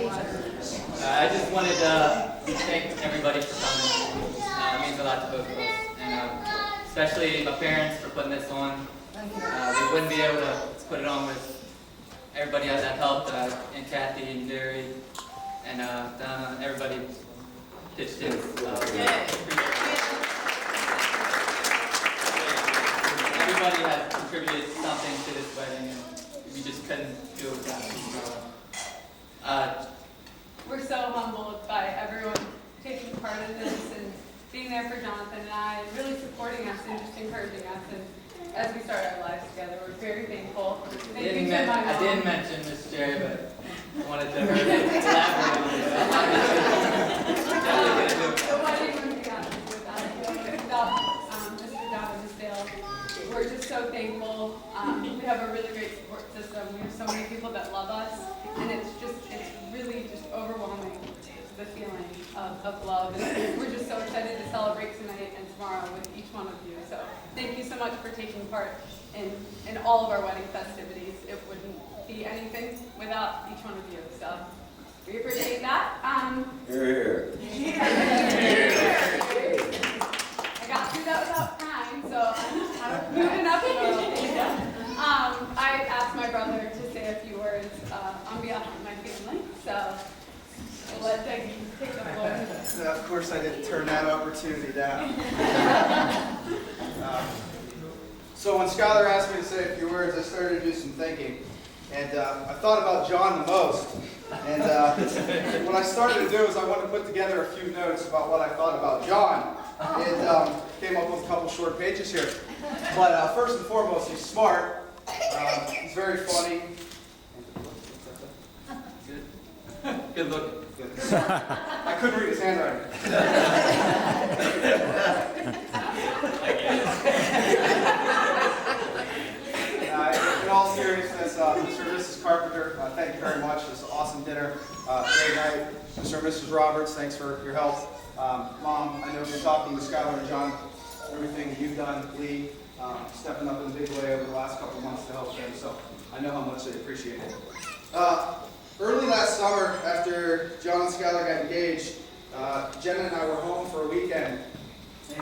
I just wanted to thank everybody for coming. It means a lot to both of us, and especially my parents for putting this on. We wouldn't be able to put it on with everybody else that helped, and Kathy and Jerry, and Donna, everybody pitched in. Everybody has contributed something to this wedding, and we just couldn't do it without you. We're so humbled by everyone taking part in this and being there for Jonathan and I, and really supporting us and just encouraging us. And as we start our lives together, we're very thankful. I didn't mention Miss Jerry, but I wanted to her to elaborate on this. The wedding wouldn't be happening without Mr. John and Miss Dale. We're just so thankful. We have a really great support system. We have so many people that love us, and it's really just overwhelming, the feeling of love. And we're just so excited to celebrate tonight and tomorrow with each one of you. So thank you so much for taking part in all of our wedding festivities. It wouldn't be anything without each one of you. So we appreciate that. Here. I got through that without crying, so I'm moving up a little bit. I asked my brother to say a few words on behalf of my family, so I'll let Dougie take the floor. Of course, I didn't turn that opportunity down. So when Skylar asked me to say a few words, I started to do some thinking, and I thought about John the most. And what I started to do is I wanted to put together a few notes about what I thought about John, and came up with a couple short pages here. But first and foremost, he's smart. He's very funny. Good looking. Good. I couldn't read his handwriting. In all seriousness, Mr. and Mrs. Carpenter, thank you very much. It was an awesome dinner. Great night. Mr. and Mrs. Roberts, thanks for your help. Mom, I know from talking to Skylar and John, everything that you've done, Lee, stepping up in a big way over the last couple of months to help them, so I know how much they appreciate it. Early last summer, after John and Skylar got engaged, Jenna and I were home for a weekend,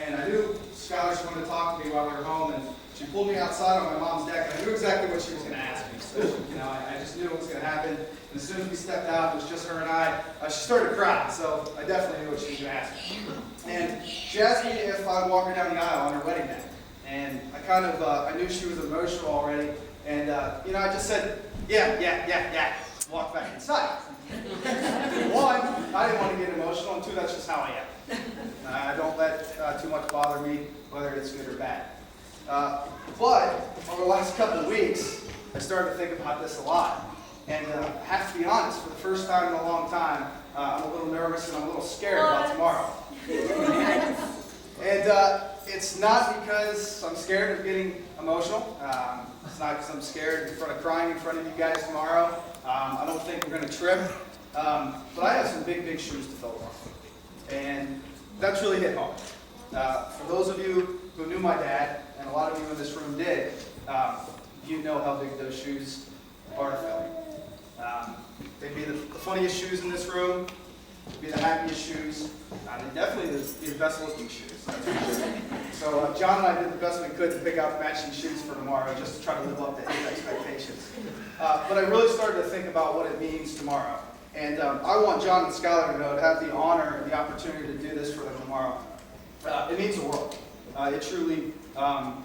and I knew Skylar just wanted to talk to me while we were home, and she pulled me outside on my mom's deck, and I knew exactly what she was going to ask me. So, I just knew what was going to happen. And as soon as we stepped out, it was just her and I. She started to cry, so I definitely knew what she was going to ask me. And she asked me if I'd walk her down the aisle on her wedding day. And I I knew she was emotional already, and I just said, yeah. Walk back inside. One, I didn't want to get emotional, and two, that's just how I am. I don't let too much bother me, whether it's good or bad. But over the last couple of weeks, I started to think about this a lot. And I have to be honest, for the first time in a long time, I'm a little nervous and I'm a little scared about tomorrow. And it's not because I'm scared of getting emotional. It's not because I'm scared of crying in front of you guys tomorrow. I don't think we're going to trip. But I have some big shoes to fill. And that's really hit home. For those of you who knew my dad, and a lot of you in this room did, you know how big those shoes are to fill. They'd be the funniest shoes in this room. They'd be the happiest shoes. They'd definitely be the best looking shoes. That's for sure. So John and I did the best we could to pick out matching shoes for tomorrow, just to try to live up to his expectations. But I really started to think about what it means tomorrow. And I want John and Skylar to know, to have the honor and the opportunity to do this for them tomorrow. It means the world. It truly,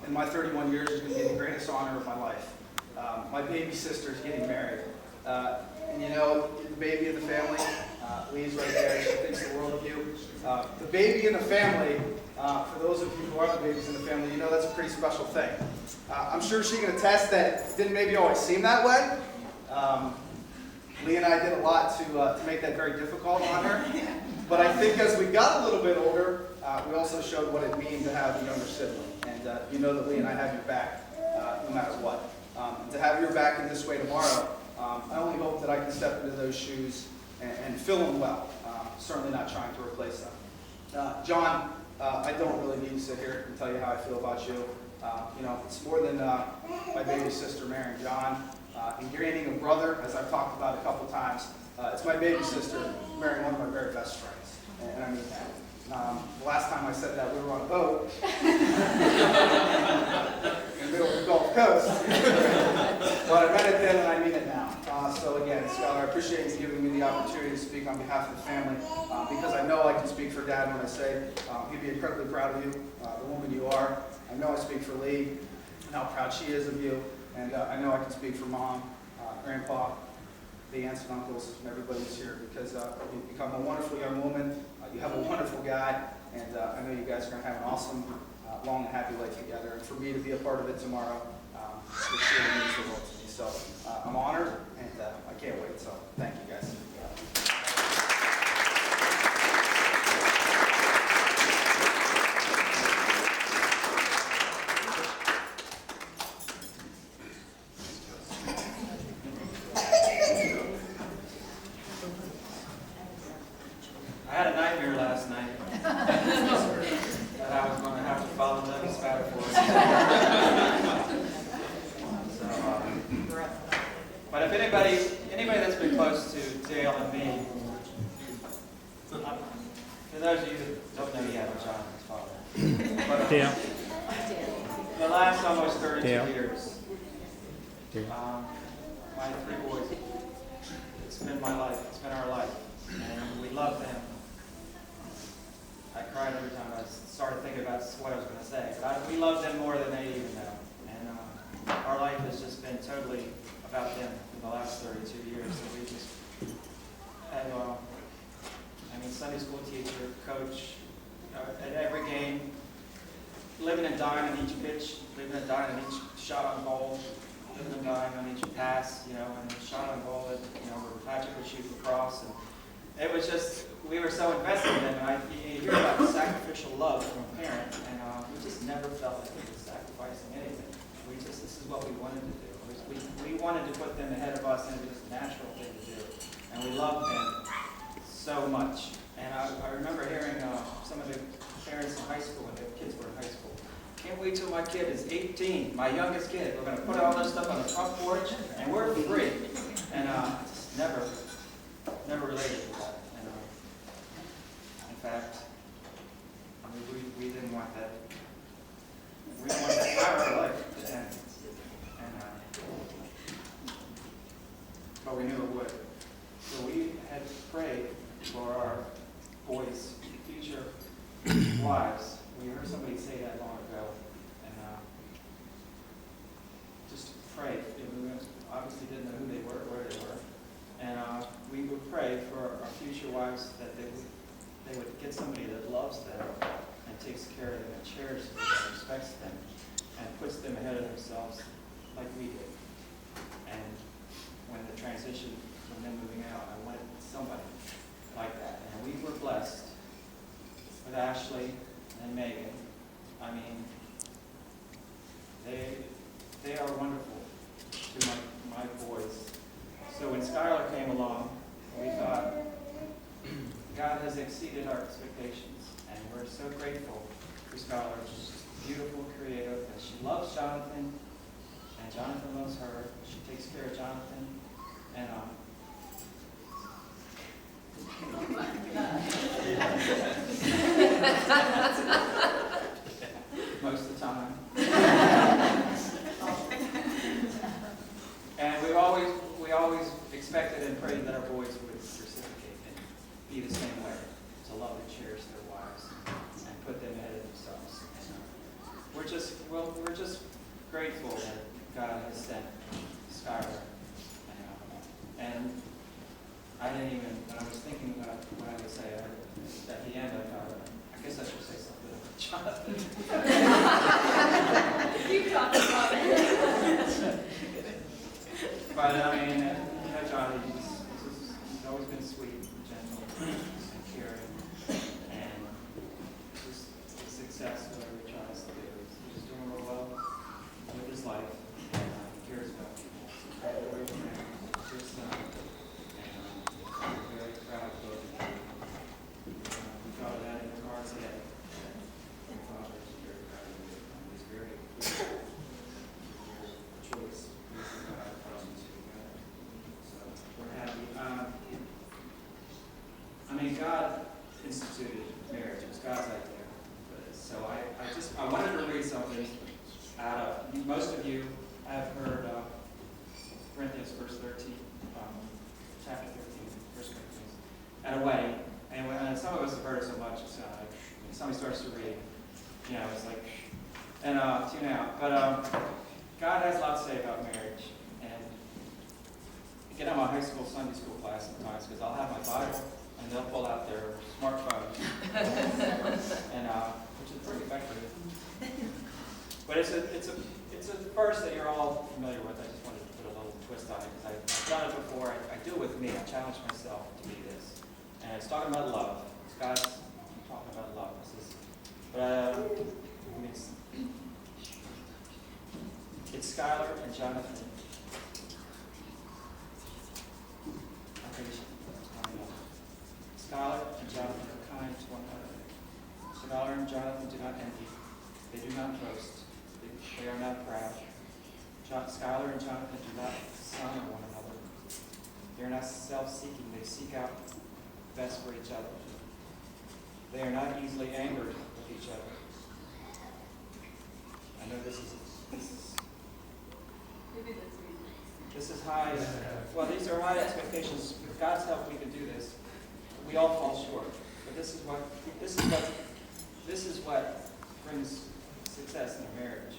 in my 31 years, is going to be the greatest honor of my life. My baby sister's getting married. And the baby in the family, Lee's right there, she thinks the world of you. The baby in the family, for those of you who are the babies in the family, that's a pretty special thing. I'm sure she can attest that it didn't maybe always seem that way. Lee and I did a lot to make that very difficult on her. But I think as we got a little bit older, we also showed what it means to have a younger sibling. And you know that Lee and I have your back no matter what. To have your back in this way tomorrow, I only hope that I can step into those shoes and fill them well. Certainly not trying to replace them. John, I don't really need to sit here and tell you how I feel about you. It's more than my baby sister marrying John. and gaining a brother, as I've talked about a couple times. It's my baby sister marrying one of my very best friends, and I mean that. The last time I said that, we were on a boat in the middle of the Gulf Coast. But I meant it then, and I mean it now. So again, Skylar, I appreciate you giving me the opportunity to speak on behalf of the family, because I know I can speak for Dad when I say he'd be incredibly proud of you, the woman you are. I know I speak for Lee and how proud she is of you, and I know I can speak for Mom, Grandpa, the aunts and uncles, and everybody who's here, because you've become a wonderful young woman. You have a wonderful guy, and I know you guys are going to have an awesome, long and happy life together. And for me to be a part of it tomorrow, it really means the world to me. So I'm honored, and I can't wait. So thank you guys. I had a nightmare last night that I was going to have to follow Dougie's pattern for it. But if anybody that's been close to Dale and me, for those of you that don't know yet, I'm Jonathan's father. But, Dale. the last almost 32 Dale. years, my 3 boys, it's been my life, it's been our life, and we love them. I cried every time I started thinking about what I was going to say. But we love them more than they even know. And our life has just been totally about them for the last 32 years. So we just had, Sunday school teacher, coach, at every game, living and dying on each pitch, living and dying on each shot on goal, living and dying on each pass, and shot on goal that, where Patrick would shoot across. And it was just, we were so invested in them, and you hear about sacrificial love from a parent, and we just never felt like we were sacrificing anything. This is what we wanted to do. We wanted to put them ahead of us, and it was a natural thing to do. And we loved them so much. And I remember hearing some of the parents in high school, when their kids were in high school, can't wait till my kid is 18, my youngest kid. We're going to put all this stuff on the front porch, and we're free. And just never related to that. And in fact, we didn't want that. We didn't want that part of our life. But we knew it would. So we had prayed for our boys' future wives. We heard somebody say that long ago, and just pray. We obviously didn't know who they were, where they were, and we would pray for our future wives that they would get somebody that loves them and takes care of them and cherishes them and respects them and puts them ahead of themselves like we did. And when the transition from them moving out, I wanted somebody like that. And we were blessed with Ashley and Megan. I mean, they are wonderful to my boys. So when Skylar came along, we thought, God has exceeded our expectations. And we're so grateful for Skylar. She's beautiful, creative, and she loves Jonathan, and Jonathan loves her. She takes care of Jonathan, and most of the time. And we always expected and prayed that our boys would reciprocate and be the same way, to love and cherish their wives and put them ahead of themselves. And we're just grateful that God has sent Skylar. And I didn't even, when I was thinking about what I would say, at the end I thought, I guess I should say something about Jonathan. You talked about it. But I mean, Johnny, he's always been sweet and gentle and caring, and just success, whatever he tries to do. He's doing real well with his life, and he cares about people. We're just, I'm very proud of both of you. We thought of that in the car today. My father is very proud of you. He's very choice. God comes to at a wedding, and when some of us have heard it so much, it's when somebody starts to read, you know, it's like, and tune out. But God has a lot to say about marriage, and I get on my high school Sunday school class sometimes because I'll have my Bible and they'll pull out their smartphones, and which is pretty effective. But it's a verse that you're all familiar with. I just wanted to put a little twist on it because I've done it before. I do it with me. I challenge myself to be this, and it's talking about love. It's God's talking about love. It's Skylar and Jonathan. Skylar and Jonathan are kind to one another. Skylar and Jonathan do not envy. They do not boast. They are not proud. Skylar and Jonathan do not dishonor one another. They are not self-seeking. They seek out the best for each other. They are not easily angered with each other. I know this is high. Well, these are high expectations. With God's help, we can do this. We all fall short, but this is what brings success in a marriage.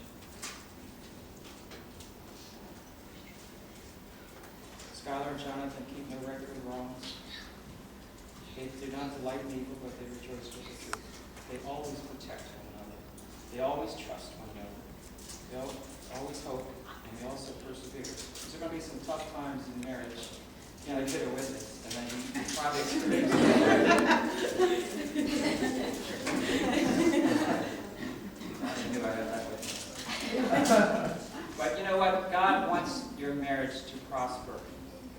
Skylar and Jonathan keep no record of wrongs. They do not delight in evil, but they rejoice with the truth. They always protect one another. They always trust one another. They always hope, and they also persevere. There's going to be some tough times in marriage. You know, get a witness, and then you probably experience I knew I had that witness. But you know what? God wants your marriage to prosper.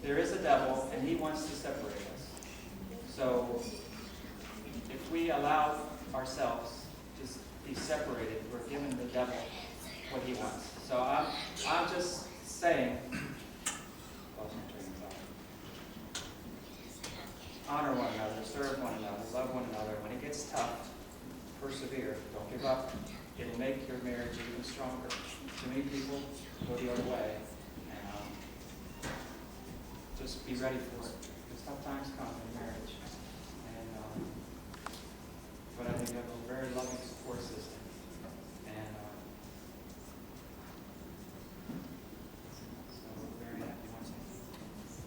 There is a devil, and he wants to separate us. So, if we allow ourselves to be separated, we're giving the devil what he wants. So I'm just saying, honor one another, serve one another, love one another. When it gets tough, persevere. Don't give up. It'll make your marriage even stronger. Too many people go the other way, and just be ready for it. Because tough times come in marriage. But I think you have a very loving support system. And so we're very happy once again.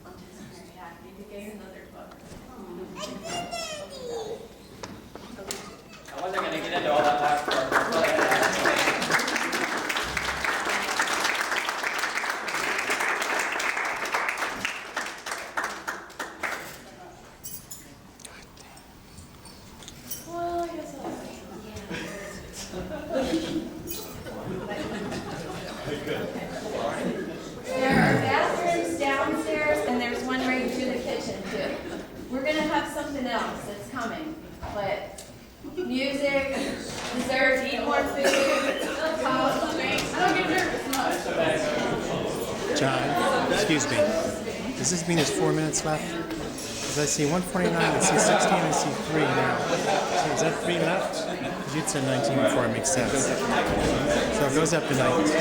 I'm just very happy to get another book. I wasn't going to get into all that last part. Well, I guess I'll There are bathrooms downstairs, and there's one right to the kitchen, too. We're going to have something else that's coming, but music, dessert, eat more food, drinks. I don't get nervous. John, excuse me. Does this mean there's 4 minutes left? Because I see 149, I see 16, I see 3 now. So is that 3 left? Because you'd said 19 before, it makes sense. So it goes up to 19.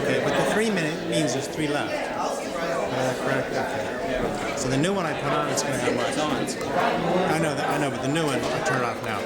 Okay, but the 3 minute means there's 3 left. Correct? Okay. So the new one I put on is going to have what? I know, but the new one, I turn it off now.